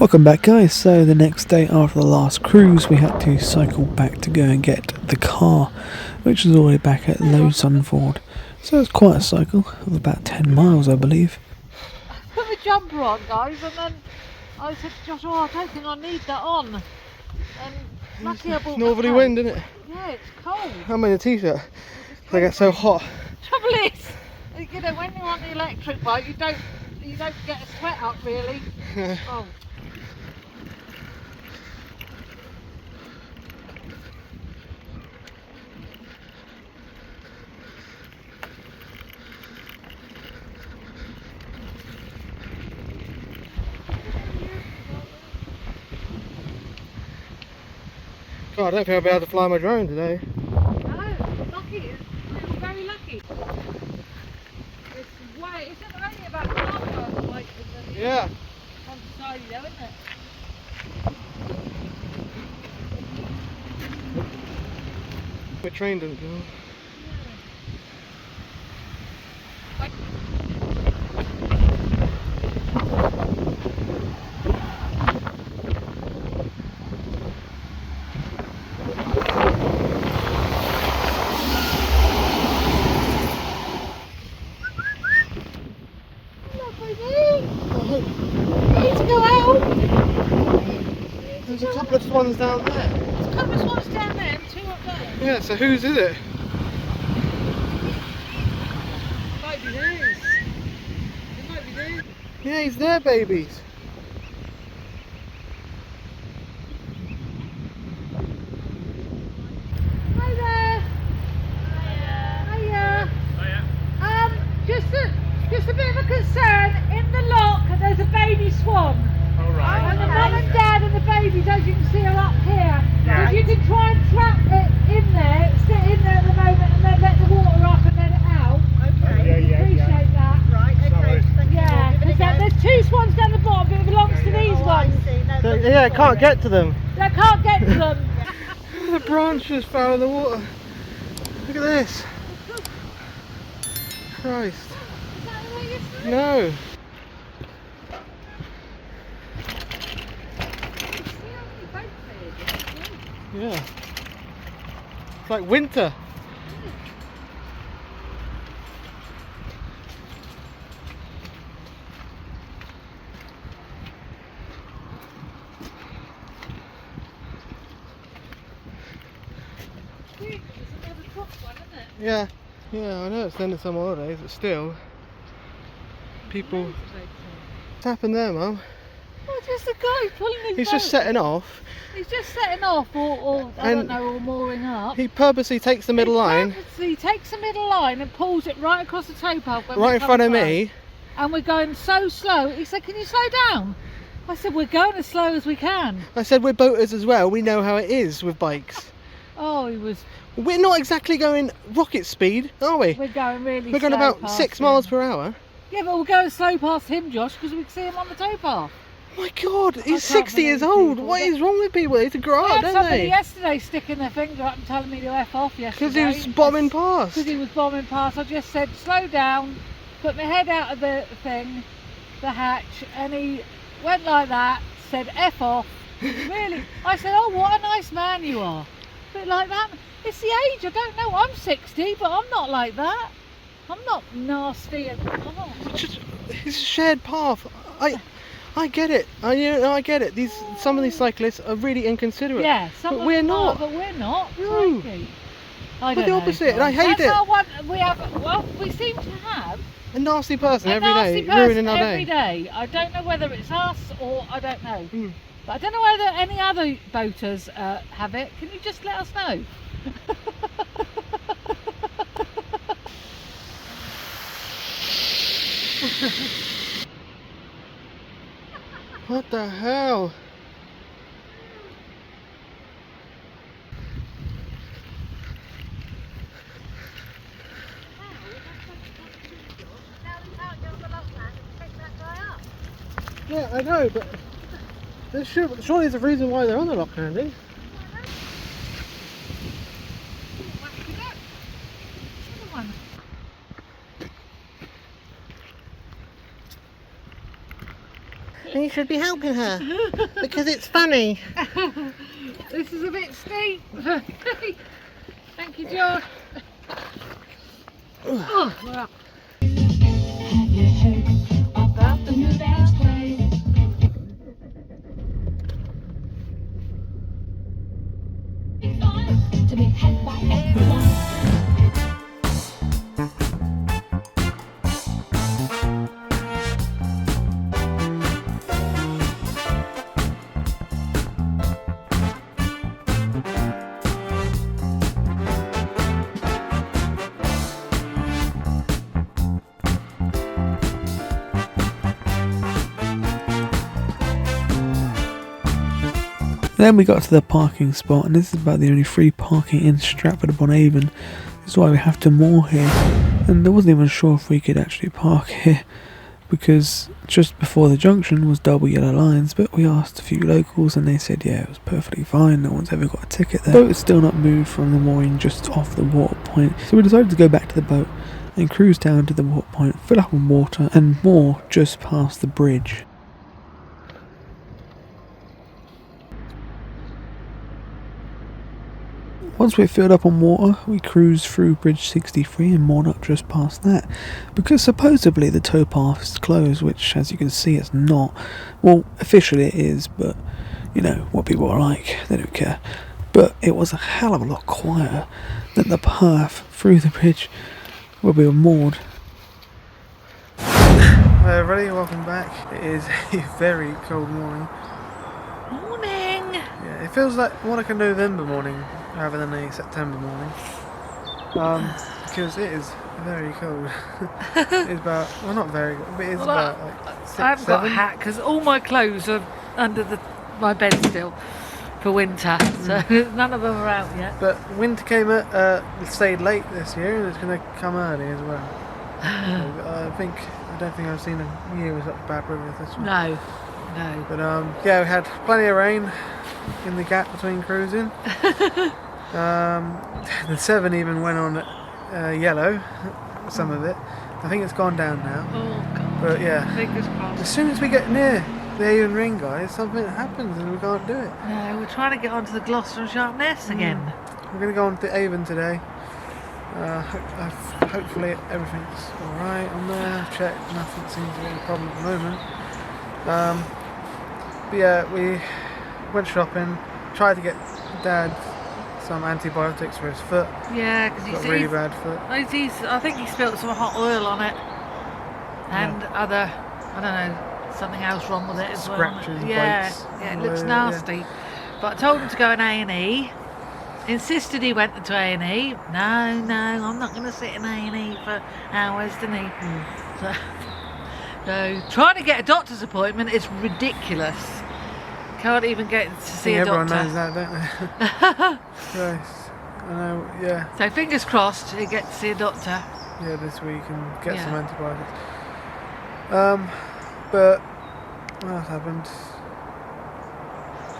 Welcome back, guys. So the next day after the last cruise we had to cycle back to go and get the car, which is all the way back at Lowsonford. So it's quite a cycle of about 10 miles, I believe. I put my jumper on, guys, and then I said to Josh, I don't think I need that on. And lucky I bought northerly wind, isn't it? Yeah, it's cold. I'm in a t-shirt. They get so hot. Trouble is, you know, when you're on the electric bike, you don't get a sweat up really. Oh. God, I don't think I'll be able to fly my drone today. No, lucky. We're very lucky. It's only about half hour away from the Yeah. on the side though, isn't it? My train didn't go. There's a couple of swans down there. There's a couple of swans down there and 2 up there. Yeah, so whose is it? It might be theirs. It might be theirs. Yeah, he's their babies. Hi there. Hiya. Just a bit of a concern. In the lock, there's a baby swan. All right. And the mum and dad and the babies, as you can see, are up here. Right. If you can try and trap it in there, sit in there at the moment and then let the water up and let it out. Okay. Appreciate that. Right, okay. Thank you. Yeah, Give it a because go. there's 2 swans down the bottom, but it belongs to these Oh, I ones. see. No, So, that's yeah, fine. can't get to them. They can't get to them. The branches fell in the water. Look at this. Christ. Is that the way you see it? No. See how many boats there is? Yeah. It's like winter. There's another drop one, isn't it? Yeah. Yeah, I know it's the end of summer holidays, but still. People. What's happened there, Mum? Oh, just a guy pulling his He's boat. just setting off. He's just setting off, or I And don't know, or mooring up. He purposely takes the middle line He takes the middle line and pulls it right across the towpath. when we right in come front of across. me. And we're going so slow. He said, "Can you slow down?" I said, "We're going as slow as we can." I said we're boaters as well, we know how it is with bikes. Oh, he was. We're not exactly going rocket speed, are we? We're going really. We're going slow about past 6 him. miles per hour. Yeah, but we're going slow past him, Josh, because we can see him on the towpath. My God, he's can't 60 years believe old. people What that- is wrong with people? They need to grow I up, had don't somebody they? yesterday sticking their finger up and telling me to F off yesterday. Because he was bombing past. Because he was bombing past. I just said, slow down, put my head out of the thing, the hatch, and he went like that, said F off. Really? I said, oh, what a nice man you are. A bit like that. It's the age, I don't know. I'm 60, but I'm not like that. I'm not nasty and It's a shared path. I get it. I get it. Some of these cyclists are really inconsiderate. yeah, some but of we're them are, not. but we're not. No. Crikey. We're I don't the know, opposite, and I John. hate That's it. our one. We have. Well, we seem to have A nasty person a every nasty day, person ruining our every day. day. I don't know whether it's us or I don't know. Mm. But I don't know whether any other boaters have it. Can you just let us know? What the hell? Yeah, I know, but surely there's a reason why they're on the lock landing. you should be helping her because it's funny. This is a bit steep. Thank you, George. Oh, well. Have you heard about the new dance play? It's fun to be had by everyone. Then we got to the parking spot, and this is about the only free parking in Stratford upon Avon. This is why we have to moor here, and I wasn't even sure if we could actually park here because just before the junction was double yellow lines, but we asked a few locals and they said yeah, it was perfectly fine, no one's ever got a ticket there. The boat is still not moved from the mooring just off the water point, so we decided to go back to the boat and cruise down to the water point, fill up on water and moor just past the bridge. Once we're filled up on water, we cruised through Bridge 63 and moored up just past that, because supposedly the towpath is closed, which as you can see it's not. Well, officially it is, but you know what people are like, they don't care. But it was a hell of a lot quieter than the path through the bridge where we were moored. Hi everybody, welcome back. It is a very cold morning. Morning. Yeah, it feels like more like a November morning rather than a September morning. Because it is very cold. It's about, well not very cold, but it's about like 6, I haven't got a 7. hat because all my clothes are under my bed still for winter, so none of them are out yet. But winter stayed late this year and it's going to come early as well. I don't think I've seen a year with such bad weather as this one. No. But yeah, we had plenty of rain in the gap between cruising. The 7 even went on yellow, some of it. I think it's gone down now. Oh God. But yeah, Fingers crossed. as soon as we get near the Avon Ring, guys, something happens and we can't do it. No, we're trying to get onto the Gloucester and Sharpness again. We're going to go on to Avon today. Hopefully everything's alright on there. I've checked, nothing seems to be a problem at the moment. But yeah, we went shopping, tried to get Dad some antibiotics for his foot. Yeah, He's because got a really bad foot. I think he spilt some hot oil on it, and other, I don't know, something else wrong with it as well. Scratches, Yeah, bites, yeah, it all looks over, nasty. But I told him to go in A&E. Insisted he went to A&E. No, I'm not going to sit in A&E for hours, didn't he? So trying to get a doctor's appointment is ridiculous. Can't even get to see a doctor. Everyone knows that, don't they? Christ. I know, yeah. So fingers crossed he get to see a doctor. Yeah, this week and get Yeah. some antibiotics. But what else happened?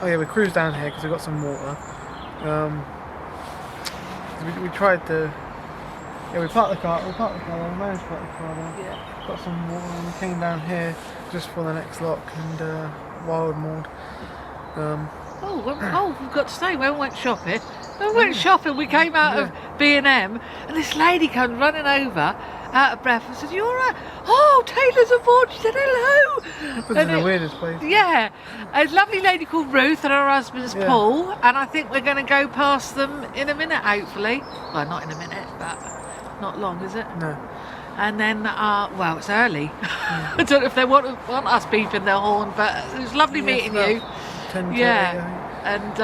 Oh yeah, we cruised down here because we got some water. We tried to. Yeah, we parked the car. We managed to park the car there. Yeah. Got some water and we came down here just for the next lock and wild moored. We've got to say, when we went shopping, we came out of B&M and this lady comes running over, out of breath, and said, "You alright?" "Oh, Taylor's aboard." She said, "Hello." It was in the weirdest place. Yeah, a lovely lady called Ruth and her husband's Paul, and I think we're going to go past them in a minute, hopefully. Well, not in a minute, but not long, is it? No. And then, well, it's early. I don't know if they want us beeping their horn, but it was lovely meeting you. 10 to And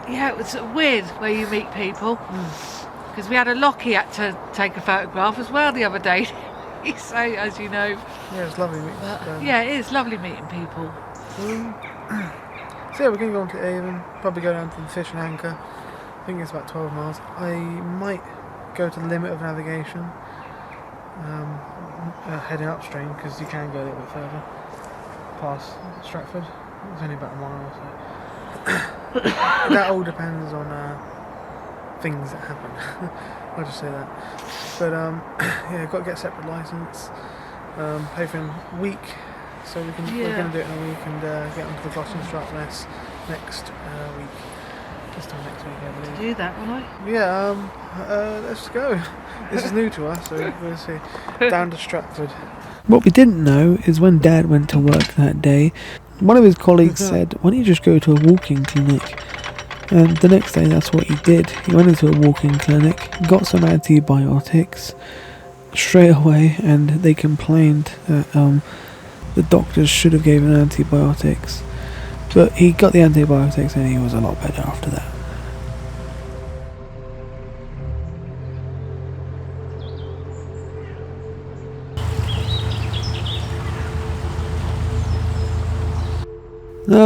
yeah, it was weird where you meet people, because we had a Lockie had to take a photograph as well the other day. So, as you know, yeah, it's lovely meeting. yeah, it is lovely meeting people. So yeah, we're going to go on to Avon, probably go down to the Fish and Anchor. I think it's about 12 miles. I might go to the limit of navigation, heading upstream, because you can go a little bit further past Stratford. It's only about a mile or so. That all depends on things that happen. I'll just say that. But yeah, got to get a separate license. Hoping week so we're going to do it in a week and get onto the gloss and strap next week. This time next week, I believe. Do that, will I? Yeah, let's go. This is new to us, so we'll see. Down to Stratford. What we didn't know is when Dad went to work that day, one of his colleagues said, why don't you just go to a walking clinic? And the next day that's what he did. He went into a walking clinic, got some antibiotics straight away, and they complained that the doctors should have given antibiotics. But he got the antibiotics and he was a lot better after that.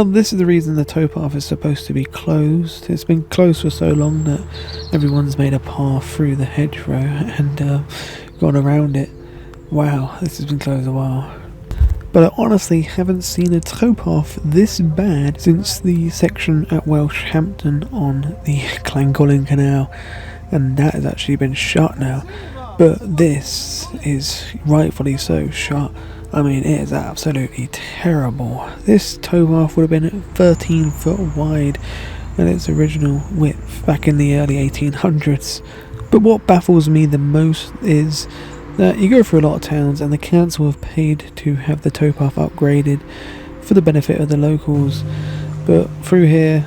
This is the reason the towpath is supposed to be closed. It's been closed for so long that everyone's made a path through the hedgerow and gone around it. Wow, this has been closed a while. But I honestly haven't seen a towpath this bad since the section at Welshampton on the Llangollen Canal, and that has actually been shut now. But this is rightfully so shut. I mean, it is absolutely terrible. This towpath would have been 13 foot wide at its original width back in the early 1800s. But what baffles me the most is that you go through a lot of towns and the council have paid to have the towpath upgraded for the benefit of the locals. But through here,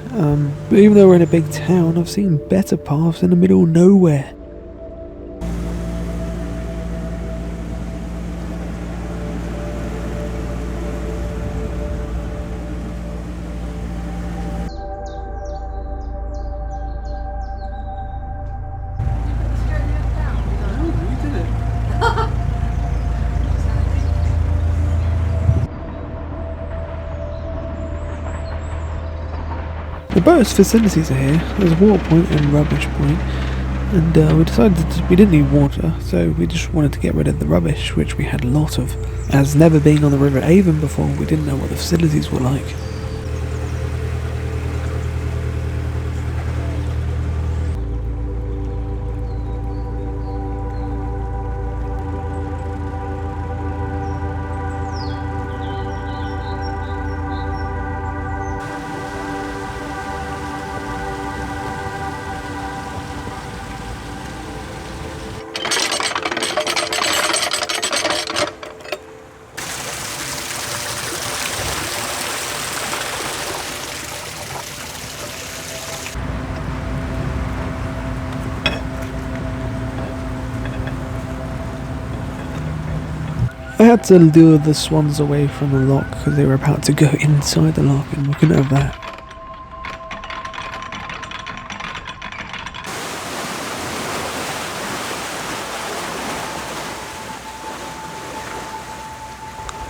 even though we're in a big town, I've seen better paths in the middle of nowhere. The boat's facilities are here. There's a water point and rubbish point, and we decided we didn't need water, so we just wanted to get rid of the rubbish, which we had a lot of. As never being on the River Avon before, we didn't know what the facilities were like. I had to lure the swans away from the lock because they were about to go inside the lock and we couldn't have that.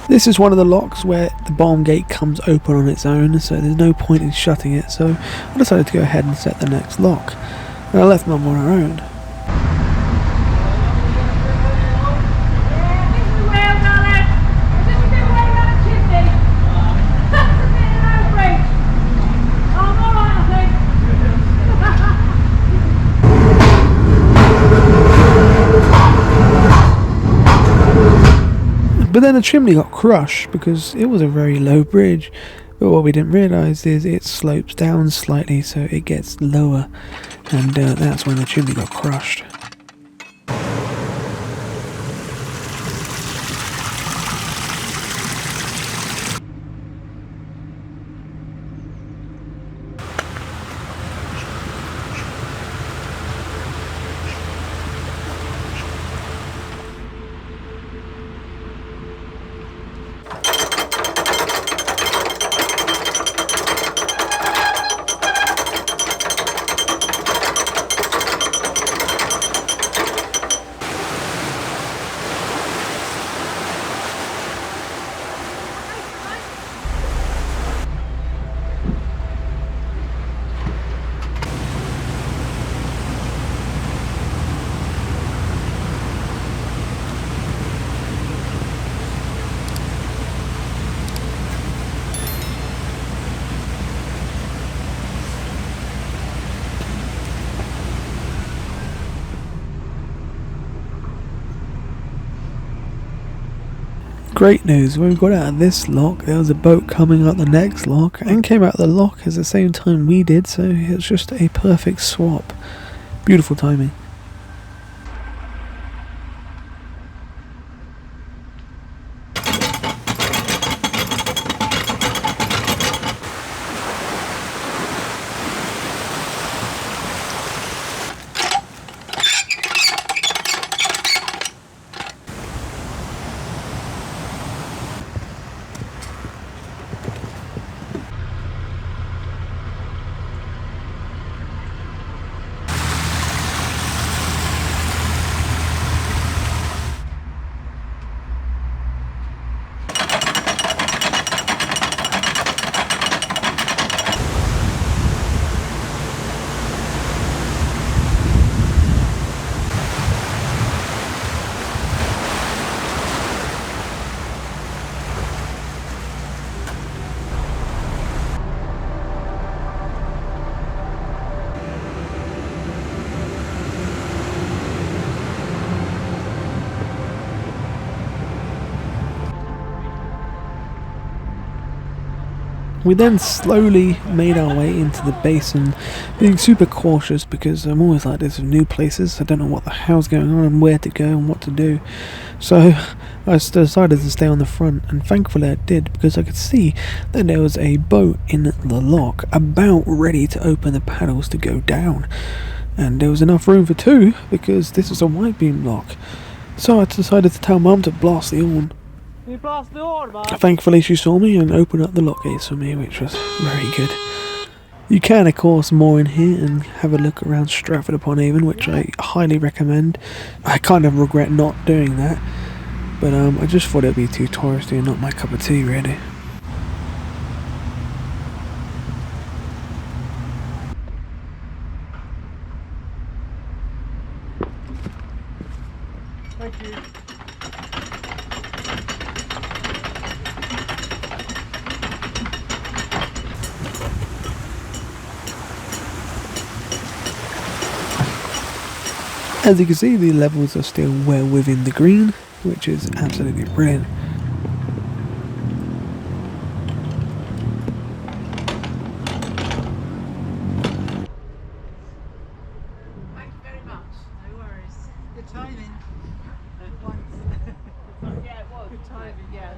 This is one of the locks where the barn gate comes open on its own, so there's no point in shutting it, so I decided to go ahead and set the next lock. And I left Mum on her own. But then the chimney got crushed because it was a very low bridge. But what we didn't realise is it slopes down slightly, so it gets lower, and that's when the chimney got crushed. Great news, when we got out of this lock, there was a boat coming out the next lock and came out the lock at the same time we did, so it's just a perfect swap. Beautiful timing. We then slowly made our way into the basin, being super cautious because I'm always like this with new places. I don't know what the hell's going on and where to go and what to do. So I decided to stay on the front, and thankfully I did, because I could see that there was a boat in the lock about ready to open the paddles to go down. And there was enough room for two because this is a wide beam lock. So I decided to tell Mum to blast the horn. You blast the horn, man. Thankfully she saw me and opened up the lock gates for me, which was very good. You can of course moor in here and have a look around Stratford upon Avon, which I highly recommend. I kind of regret not doing that, but I just thought it'd be too touristy and not my cup of tea really. Thank you. As you can see, the levels are still well within the green, which is absolutely brilliant. Thank you very much. No worries. Good timing. Yeah, it was. Good timing, yeah.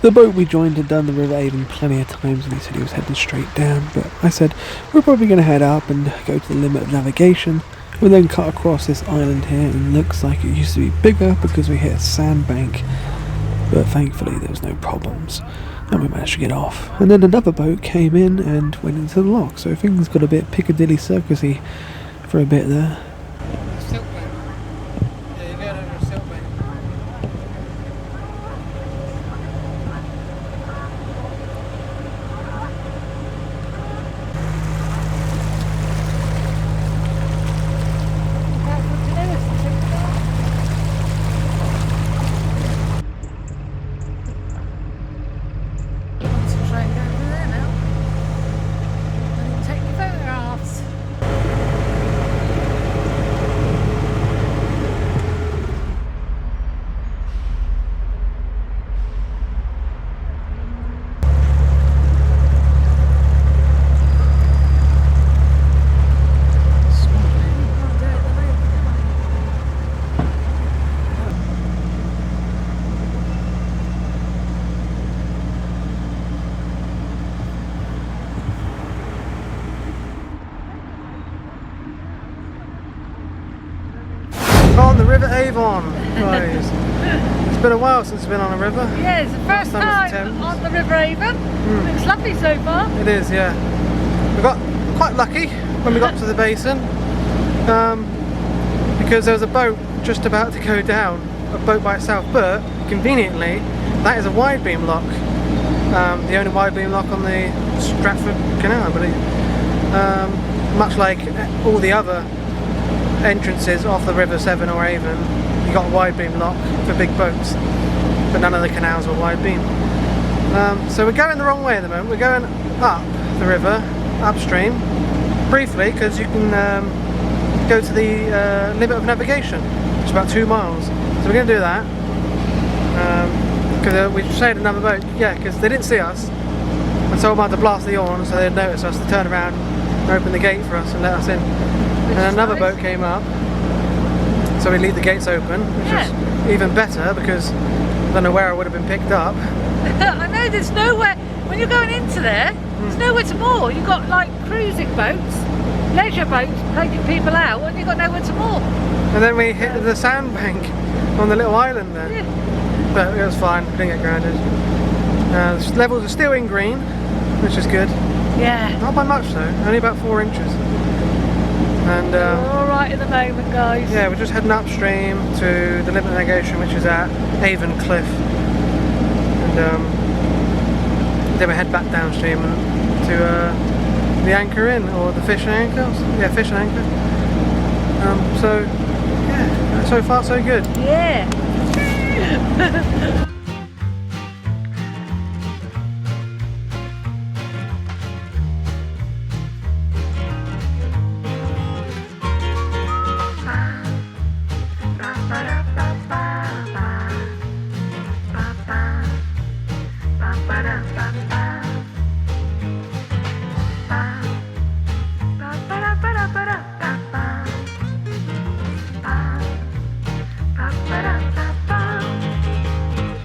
The boat we joined had done the River Avon plenty of times and he said he was heading straight down, but I said we're probably going to head up and go to the limit of navigation. We then cut across this island here and looks like it used to be bigger because we hit a sandbank, but thankfully there was no problems and we managed to get off. And then another boat came in and went into the lock, so things got a bit Piccadilly Circus-y for a bit there. Silk boat. Yeah, you go over a silk boat. On the River Avon, guys. It's been a while since we've been on a river. Yeah, it's the first Last time was the time Thames. on the River Avon. Looks lovely so far. It is, yeah. We got quite lucky when we got to the Basin, because there was a boat just about to go down, a boat by itself, but conveniently that is a wide beam lock, the only wide beam lock on the Stratford Canal, I believe. Much like all the other entrances off the River Severn or Avon, you got a wide beam lock for big boats, but none of the canals were wide beam. So we're going the wrong way at the moment. We're going up the river, upstream, briefly, because you can go to the limit of navigation, which is about 2 miles. So we're going to do that. Because we stayed another boat, yeah, because they didn't see us. And so I had to blast the horn so they'd notice us to turn around and open the gate for us and let us in. And another boat came up, so we leave the gates open, which was even better because I don't know where I would have been picked up. I know there's nowhere, when you're going into there, there's nowhere to moor. You've got like cruising boats, leisure boats taking people out, and you've got nowhere to moor. And then we hit the sandbank on the little island there. Yeah. But it was fine, we didn't get grounded. The levels are still in green, which is good. Yeah. Not by much though, only about 4 inches. And We're all right at the moment, guys. yeah, we're just heading upstream to the limit of navigation, which is at Avon Cliff. And then we head back downstream to the Anchor Inn, or the Fish and Anchor. Yeah, Fish and Anchor. So yeah, so far so good. Yeah.